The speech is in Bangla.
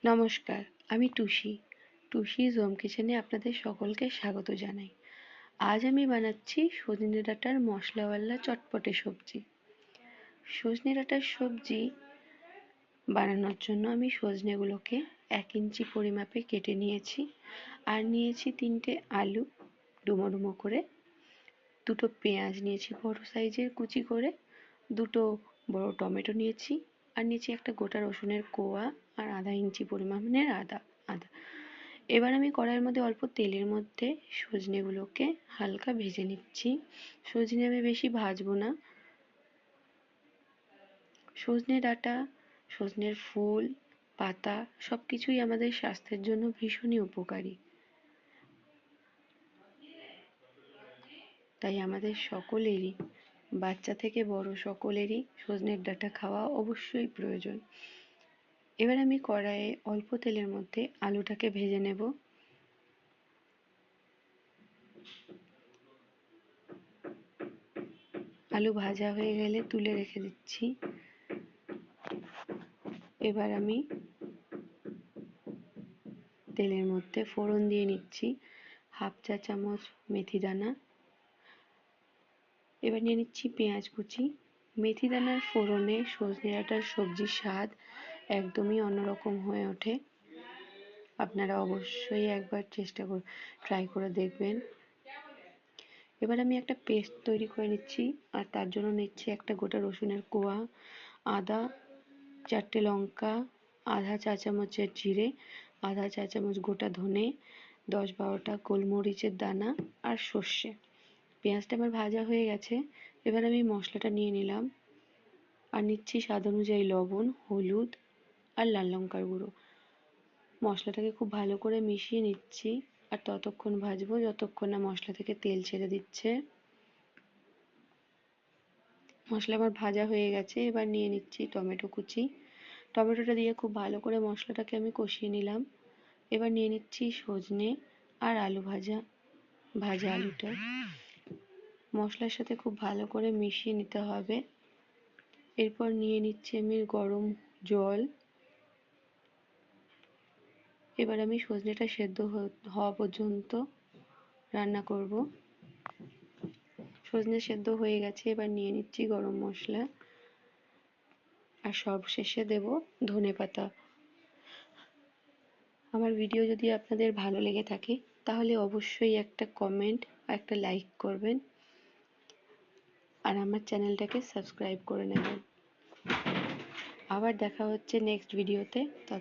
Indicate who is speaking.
Speaker 1: নমস্কার, আমি টুসি's হোম কিচেনে আপনাদের সকলকে স্বাগত জানাই। আজ আমি বানাচ্ছি সজনে ডাঁটার মশলাওয়ালা চটপটে সবজি। সজনে ডাঁটার সবজি বানানোর জন্য আমি সজনেগুলোকে 1 ইঞ্চি পরিমাপে কেটে নিয়েছি, আর নিয়েছি 3টে আলু ডুমো ডুমো করে, 2টো পেঁয়াজ নিয়েছি বড় সাইজের কুচি করে, 2টো বড় টমেটো নিয়েছি, আর নিয়েছি একটা গোটা রসুনের কোয়া, আর আধা ইঞ্চি পরিমাণের আদা। এবার আমি কড়াইয়ের মধ্যে অল্প তেলের মধ্যে সজনেগুলোকে হালকা ভেজে নিচ্ছি। সজনে আমি বেশি ভাজবো না। সজনে ডাঁটা, সজনের ফুল, পাতা সবকিছুই আমাদের স্বাস্থ্যের জন্য ভীষণই উপকারী। তাই আমাদের সকলেরই, বাচ্চা থেকে বড় সকলেরই সজনের ডাঁটা খাওয়া অবশ্যই প্রয়োজন। এবার আমি কড়াইয়ে অল্প তেলের মধ্যে আলুটাকে ভেজে নেব। আলু ভাজা হয়ে গেলে তুলে রেখে দিচ্ছি। এবার আমি তেলের মধ্যে ফোড়ন দিয়ে নিচ্ছি 1/2 চা চামচ মেথি দানা। এবার নিয়ে নিচ্ছি পেঁয়াজ কুচি। মেথি দানার ফোড়নে সজনে ডাঁটার সবজির স্বাদ একদমই অন্যরকম হয়ে ওঠে। আপনারা অবশ্যই একবার ট্রাই করে দেখবেন। এবার আমি একটা পেস্ট তৈরি করে নিচ্ছি, আর তার জন্য নিচ্ছি একটা গোটা রসুনের কোয়া, আদা, 4টে লঙ্কা, আধা চা চামচের জিরে, আধা চা চামচ গোটা ধনে, 10-12টা গোলমরিচের দানা, আর সর্ষে। পেঁয়াজটা আমার ভাজা হয়ে গেছে। এবার আমি মশলাটা নিয়ে নিলাম, আর নিচ্ছি স্বাদ অনুযায়ী লবণ, হলুদ, আর লাল লঙ্কার গুঁড়ো। মশলাটাকে খুব ভালো করে মিশিয়ে নিচ্ছি, আর ততক্ষণ ভাজবো যতক্ষণ না মশলা থেকে তেল ছেড়ে দিচ্ছে। মশলা আমার ভাজা হয়ে গেছে। এবার নিয়ে নিচ্ছি টমেটো কুচি। টমেটোটা দিয়ে খুব ভালো করে মশলাটাকে আমি কষিয়ে নিলাম। এবার নিয়ে নিচ্ছি সজনে আর আলু ভাজা আলুটা মশলার সাথে খুব ভালো করে মিশিয়ে নিতে হবে। এরপর নিয়ে নিচ্ছি আমি গরম জল। এবার আমি সজনেটা সেদ্ধ হওয়া পর্যন্ত রান্না করব। সজনে সেদ্ধ হয়ে গেছে। এবার নিয়ে নিচ্ছি গরম মশলা, আর সব শেষে দেব ধনেপাতা। আমার ভিডিও যদি আপনাদের ভালো লেগে থাকে তাহলে অবশ্যই একটা কমেন্ট আর একটা লাইক করবেন, আর আমার চ্যানেলটাকে সাবস্ক্রাইব করে নেবেন। আবার দেখা হচ্ছে নেক্সট ভিডিওতে।